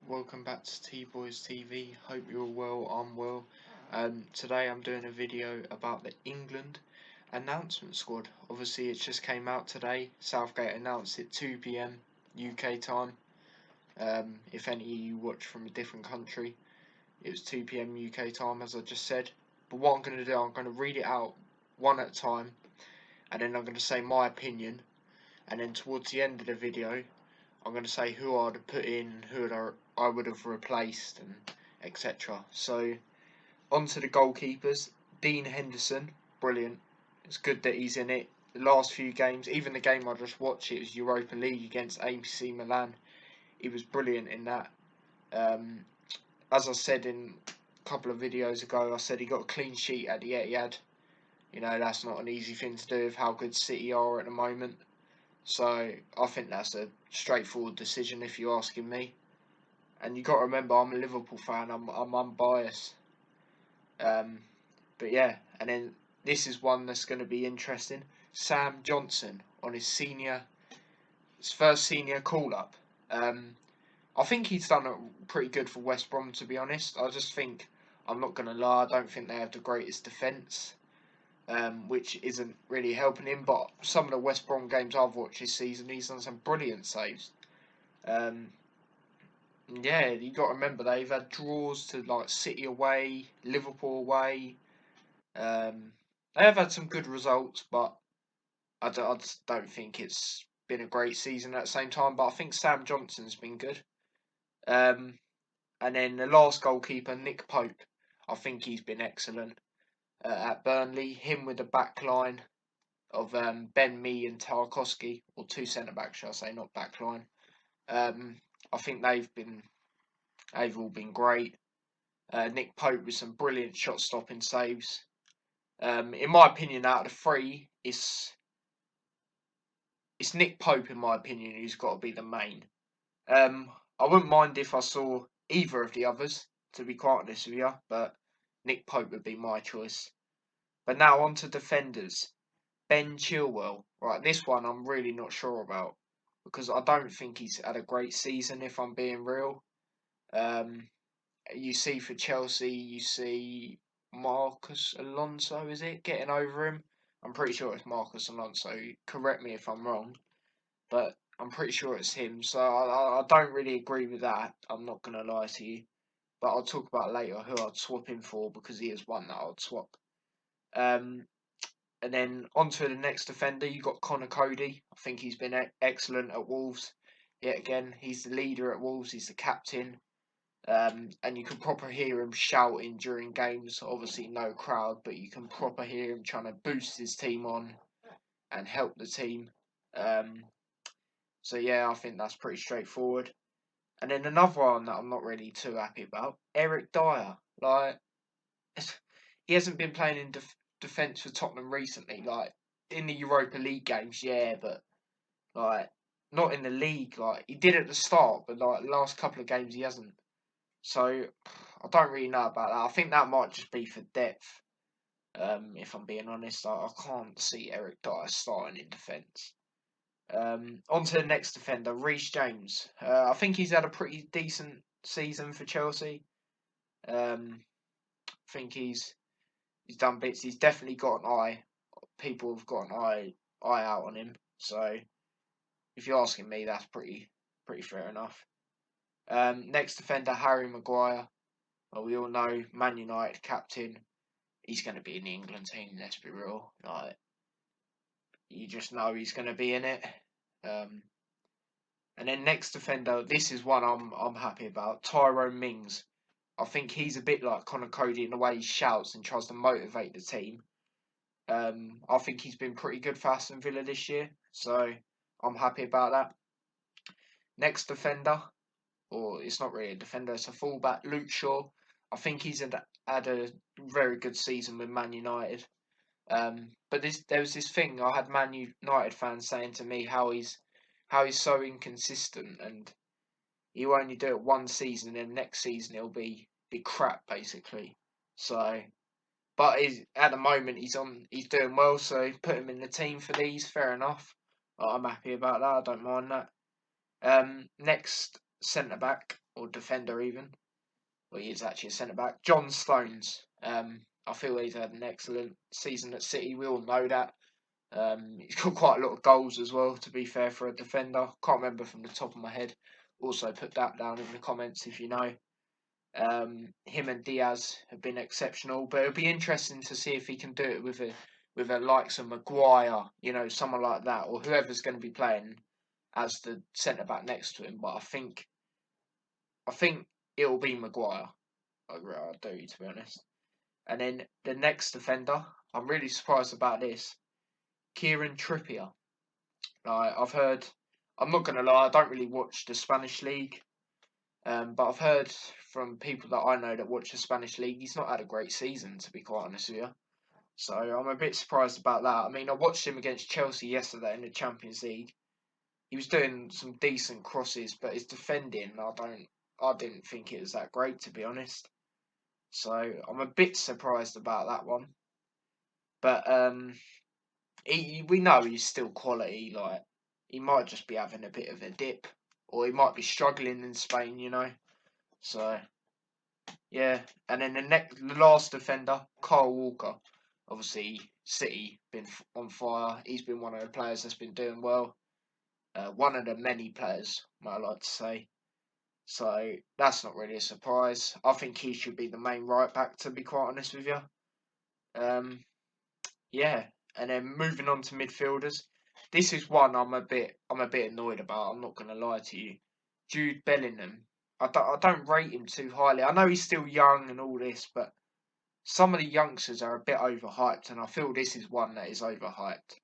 welcome back to T-Boys TV. Hope you're all well, I'm well. Today I'm doing a video about the England announcement squad. Obviously it just came out today. Southgate announced it 2 PM UK time. If any of you watch from a different country, it was 2 PM UK time as I just said. But what I'm going to do, I'm going to read it out one at a time, and then I'm going to say my opinion, and then towards the end of the video I'm going to say who I'd have put in, who I would have replaced, and etc. So, on to the goalkeepers. Dean Henderson, brilliant. It's good that he's in it. The last few games, even the game I just watched, it was Europa League against AC Milan. He was brilliant in that. As I said in a couple of videos ago, I said he got a clean sheet at the Etihad. You know, that's not an easy thing to do with how good City are at the moment. So I think that's a straightforward decision if you're asking me. And you got to remember, I'm a Liverpool fan. I'm unbiased. But yeah, and then this is one that's going to be interesting. Sam Johnson on his first senior call up. I think he's done it pretty good for West Brom, to be honest. I just think, I'm not going to lie, I don't think they have the greatest defence. Which isn't really helping him, but some of the West Brom games I've watched this season, he's done some brilliant saves. Yeah, you got to remember they've had draws to like City away, Liverpool away. They have had some good results, but I just don't think it's been a great season at the same time. But I think Sam Johnson's been good. And then the last goalkeeper, Nick Pope, I think he's been excellent. At Burnley, him with the back line of Ben Mee and Tarkowski, or two centre backs, shall I say, not back line. I think they've all been great. Nick Pope with some brilliant shot stopping saves. In my opinion, out of the three, it's Nick Pope, in my opinion, who's got to be the main. I wouldn't mind if I saw either of the others, to be quite honest with you, but Nick Pope would be my choice. But now on to defenders. Ben Chilwell. Right, this one I'm really not sure about, because I don't think he's had a great season, if I'm being real. You see for Chelsea, you see Marcus Alonso, is it, getting over him? I'm pretty sure it's Marcus Alonso. Correct me if I'm wrong, but I'm pretty sure it's him. So I don't really agree with that. I'm not going to lie to you. But I'll talk about later who I'd swap him for, because he is one that I'd swap. And then on to the next defender, you got Connor Cody. I think he's been excellent at Wolves. Yet again, he's the leader at Wolves. He's the captain. And you can proper hear him shouting during games. Obviously, no crowd, but you can proper hear him trying to boost his team on and help the team. So yeah, I think that's pretty straightforward. And then another one that I'm not really too happy about, Eric Dyer. Like, he hasn't been playing in defence for Tottenham recently. Like, in the Europa League games, yeah, but like not in the league. Like, he did at the start, but like the last couple of games he hasn't. So I don't really know about that. I think that might just be for depth. If I'm being honest, I can't see Eric Dyer starting in defence. On to the next defender, Reece James. I think he's had a pretty decent season for Chelsea. I think he's done bits. He's definitely got an eye. People have got an eye out on him. So if you're asking me, that's pretty fair enough. Next defender, Harry Maguire. Well, we all know Man United captain. He's going to be in the England team. Let's be real. Like, you just know he's going to be in it. And then next defender, this is one I'm happy about. Tyrone Mings. I think he's a bit like Connor Cody in the way he shouts and tries to motivate the team. I think he's been pretty good for Aston Villa this year, so I'm happy about that. Next defender, or it's not really a defender, it's a fullback, Luke Shaw. I think he's had a very good season with Man United. But there was this thing, I had Man United fans saying to me how he's so inconsistent, and he'll only do it one season, and then next season he'll be crap basically. So, but at the moment he's doing well, so put him in the team for these. Fair enough. I'm happy about that. I don't mind that. Next centre back, or defender even. Well, he is actually a centre back. John Stones. I feel he's had an excellent season at City. We all know that. He's got quite a lot of goals as well, to be fair, for a defender. Can't remember from the top of my head. Also, put that down in the comments if you know. Him and Diaz have been exceptional, but it'll be interesting to see if he can do it with a likes of Maguire, someone like that, or whoever's going to be playing as the centre back next to him. But I think it'll be Maguire. I do, to be honest. And then the next defender, I'm really surprised about this. Kieran Trippier. I've heard. I'm not going to lie. I don't really watch the Spanish league. But I've heard from people that I know that watch the Spanish league, he's not had a great season, to be quite honest with you. So I'm a bit surprised about that. I mean, I watched him against Chelsea yesterday in the Champions League. He was doing some decent crosses, but his defending, I didn't think it was that great, to be honest. So I'm a bit surprised about that one. But we know he's still quality. Like, he might just be having a bit of a dip, or he might be struggling in Spain. So yeah, and then the last defender, Kyle Walker. Obviously, City been on fire. He's been one of the players that's been doing well. One of the many players, might I like to say. So that's not really a surprise. I think he should be the main right back, to be quite honest with you. Yeah, and then moving on to midfielders. This is one I'm a bit annoyed about. I'm not going to lie to you. Jude Bellingham. I don't rate him too highly. I know he's still young and all this, but some of the youngsters are a bit overhyped, and I feel this is one that is overhyped.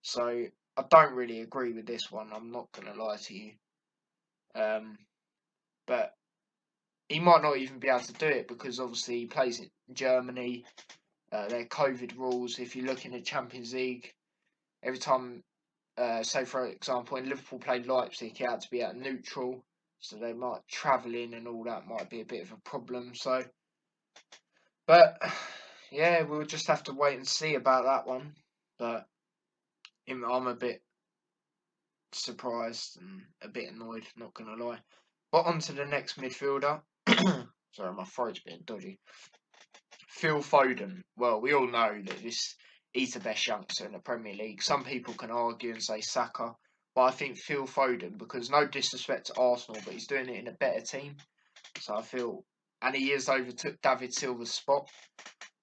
So I don't really agree with this one. I'm not going to lie to you. But he might not even be able to do it because obviously he plays in Germany. Their COVID rules. If you look in the Champions League, every time, say for example, when Liverpool played Leipzig, he had to be at neutral, so they might travel in and all that might be a bit of a problem. So, but yeah, we'll just have to wait and see about that one. But I'm a bit surprised and a bit annoyed, not gonna lie. But on to the next midfielder. Sorry, my throat's being dodgy. Phil Foden. Well, we all know that he's the best youngster in the Premier League. Some people can argue and say Saka, but I think Phil Foden, because no disrespect to Arsenal, but he's doing it in a better team. So I feel, and he has overtook David Silva's spot.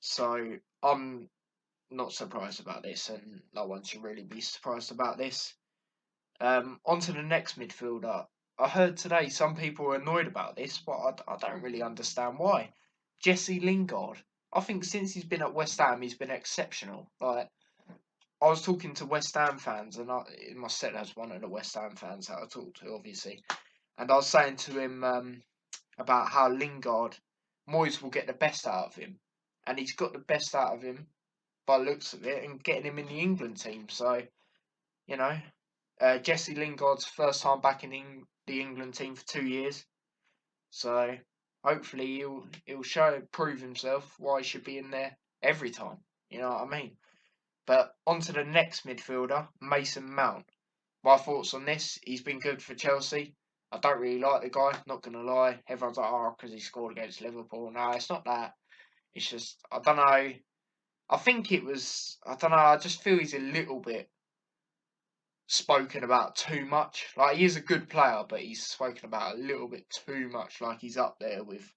So I'm not surprised about this, and no one should really be surprised about this. On to the next midfielder. I heard today some people are annoyed about this, but I don't really understand why. Jesse Lingard. I think since he's been at West Ham, he's been exceptional. Like, I was talking to West Ham fans, and I must say as one of the West Ham fans that I talked to, obviously. And I was saying to him about how Lingard, Moyes will get the best out of him, and he's got the best out of him by the looks of it, and getting him in the England team. So, you know, Jesse Lingard's first time back in the England team for 2 years. So hopefully he'll prove himself why he should be in there every time. You know what I mean? But on to the next midfielder, Mason Mount. My thoughts on this: he's been good for Chelsea. I don't really like the guy, not gonna lie. Everyone's like, oh, because he scored against Liverpool. No, it's not that. It's just, I don't know. I think it was, I don't know. I just feel he's a little bit spoken about too much. Like, he is a good player, but he's spoken about a little bit too much. Like, he's up there with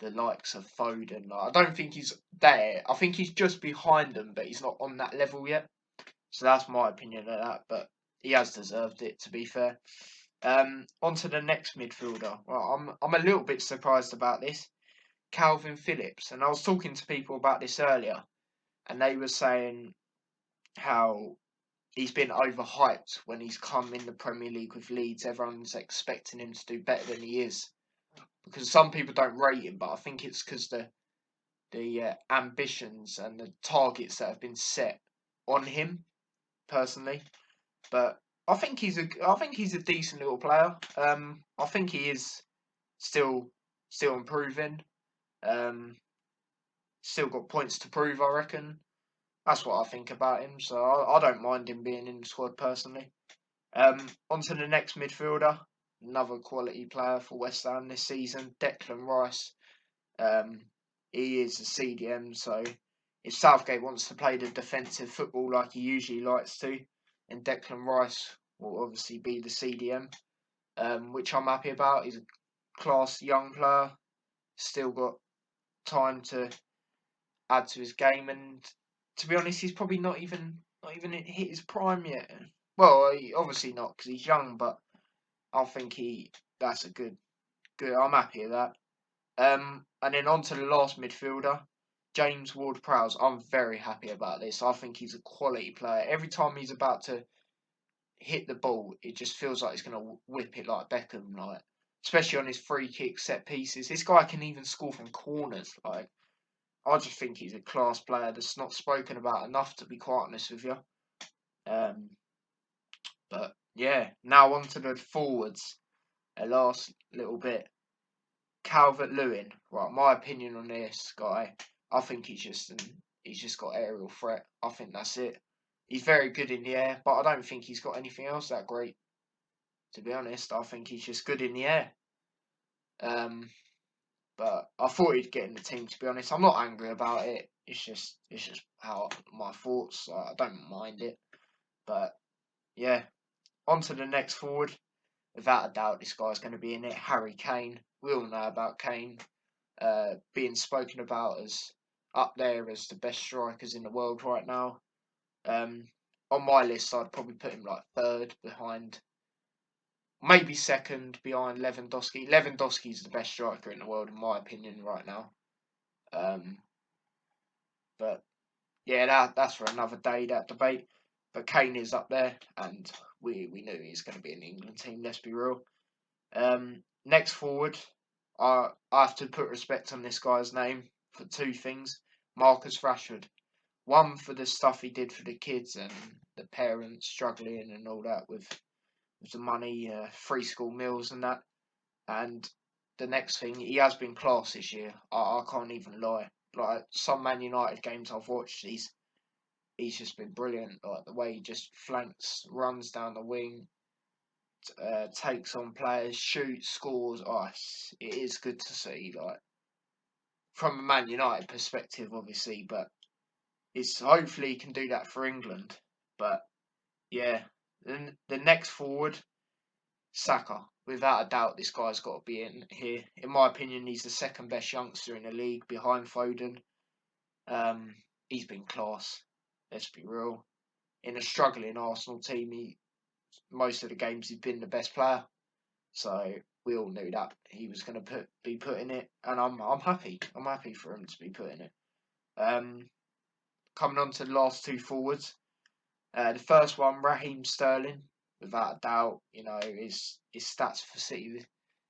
the likes of Foden. Like, I don't think he's there. I think he's just behind them, but he's not on that level yet. So that's my opinion of that. But he has deserved it, to be fair. On to the next midfielder. Well, I'm a little bit surprised about this. Calvin Phillips. And I was talking to people about this earlier, and they were saying how he's been overhyped when he's come in the Premier League with Leeds. Everyone's expecting him to do better than he is, because some people don't rate him, but I think it's because the ambitions and the targets that have been set on him personally. But I think he's a decent little player. I think he is still improving. Still got points to prove, I reckon. That's what I think about him. So I don't mind him being in the squad personally. On to the next midfielder, another quality player for West Ham this season. Declan Rice, um, he is a CDM, so if Southgate wants to play the defensive football like he usually likes to, then Declan Rice will obviously be the CDM, which I'm happy about. He's a class young player, still got time to add to his game, and to be honest, he's probably not even hit his prime yet. Well, obviously not because he's young, but I think that's a good. I'm happy with that. And then on to the last midfielder, James Ward-Prowse. I'm very happy about this. I think he's a quality player. Every time he's about to hit the ball, it just feels like he's going to whip it like Beckham, like especially on his free kick set pieces. This guy can even score from corners. Like I just think he's a class player that's not spoken about enough, to be quite honest with you. Um, but yeah, now on to the forwards. A last little bit. Calvert-Lewin, right? My opinion on this guy, I think he's just got aerial threat. I think that's it. He's very good in the air, but I don't think he's got anything else that great. To be honest, I think he's just good in the air. But I thought he'd get in the team. To be honest, I'm not angry about it. It's just how my thoughts. I don't mind it. But yeah, on to the next forward. Without a doubt, this guy's going to be in it. Harry Kane. We all know about Kane. Being spoken about as up there as the best strikers in the world right now. On my list, I'd probably put him like third behind, maybe second behind Lewandowski. Lewandowski's the best striker in the world, in my opinion, right now. Um, but yeah, that's for another day, that debate. But Kane is up there, and we knew he's going to be in the England team, let's be real. Next forward, I have to put respect on this guy's name for two things. Marcus Rashford. One, for the stuff he did for the kids and the parents struggling and all that with the money, free school meals and that. And the next thing, he has been class this year. I can't even lie. Like some Man United games I've watched, he's just been brilliant. Like the way he just flanks, runs down the wing, takes on players, shoots, scores. Oh, it is good to see. Like from a Man United perspective, obviously, but it's hopefully he can do that for England. But yeah, then the next forward, Saka. Without a doubt, this guy's got to be in here. In my opinion, he's the second best youngster in the league behind Foden. Um, he's been class. Let's be real. In a struggling Arsenal team, most of the games he's been the best player. So we all knew that he was going to be putting it, and I'm happy. I'm happy for him to be putting it. Coming on to the last two forwards. The first one, Raheem Sterling, without a doubt. You know his stats for City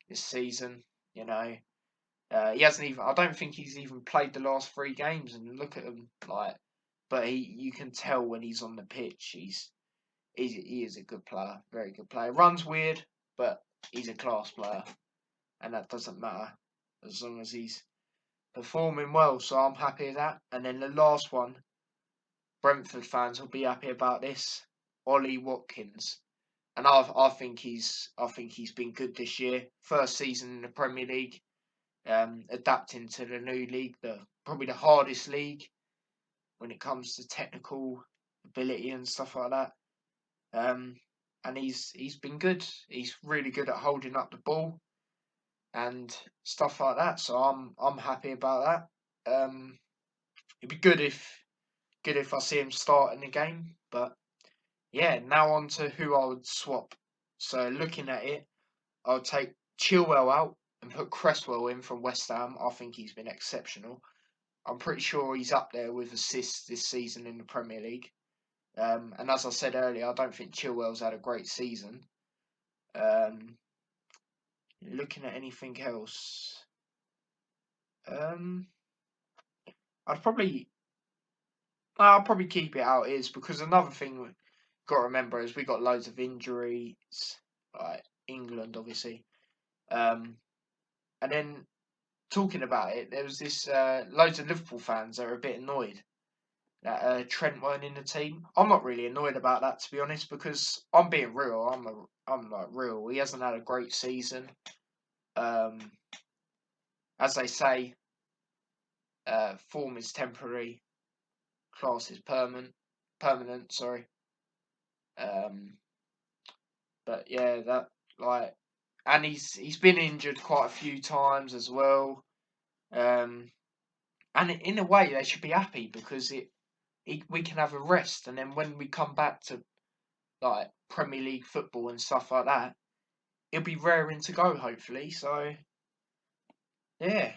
this season. You know he hasn't even. I don't think he's even played the last three games. And look at him, like, but you can tell when he's on the pitch. He is a good player, very good player. Runs weird, but he's a class player, and that doesn't matter as long as he's performing well. So I'm happy with that. And then the last one, Brentford fans will be happy about this. Ollie Watkins, and I think he's been good this year. First season in the Premier League, adapting to the new league, probably the hardest league when it comes to technical ability and stuff like that. And he's been good. He's really good at holding up the ball and stuff like that. So I'm happy about that. It'd be good if I see him start in the game. But yeah, now on to who I would swap. So looking at it, I'll take Chilwell out and put Cresswell in from West Ham. I think he's been exceptional. I'm pretty sure he's up there with assists this season in the Premier League. And as I said earlier, I don't think Chilwell's had a great season. Um, looking at anything else, um, I'd probably I'll probably keep it out is because another thing we've got to remember is we got loads of injuries, like England obviously. Um, and then talking about it, there was this loads of Liverpool fans that are a bit annoyed that Trent weren't in the team. I'm not really annoyed about that, to be honest, because I'm being real. I'm like real. He hasn't had a great season. As they say, form is temporary, class is permanent. Permanent, sorry. Um, but yeah, that like, and he's been injured quite a few times as well. Um, and in a way, they should be happy because we can have a rest, and then when we come back to like Premier League football and stuff like that, it'll be raring to go. Hopefully, so yeah,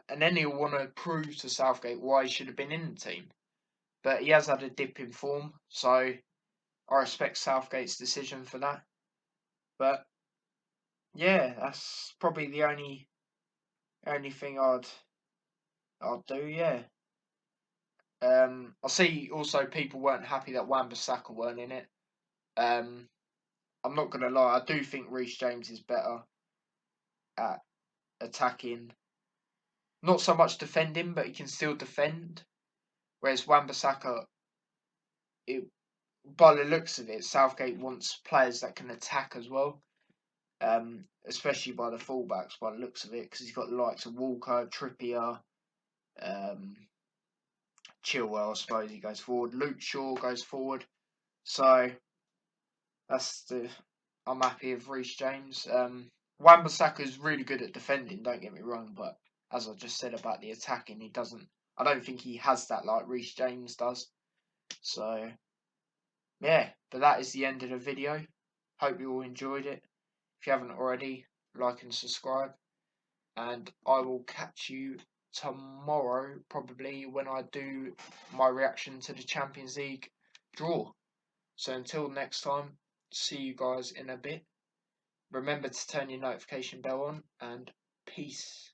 and then he'll want to prove to Southgate why he should have been in the team. But he has had a dip in form, so I respect Southgate's decision for that. But yeah, that's probably the only thing I'd do. Yeah. I see also people weren't happy that Wan-Bissaka weren't in it. Um, I'm not gonna lie, I do think Reece James is better at attacking. Not so much defending, but he can still defend. Whereas Wan-Bissaka, by the looks of it, Southgate wants players that can attack as well. Especially by the fullbacks, by the looks of it, because he's got the likes of Walker, Trippier, um, Chilwell. I suppose he goes forward. Luke Shaw goes forward. So that's the. I'm happy with Reece James. Wan-Bissaka is really good at defending. Don't get me wrong, but as I just said about the attacking, he doesn't. I don't think he has that like Reece James does. So yeah, but that is the end of the video. Hope you all enjoyed it. If you haven't already, like and subscribe. And I will catch you tomorrow, probably when I do my reaction to the Champions League draw. So until next time, see you guys in a bit. Remember to turn your notification bell on, and peace.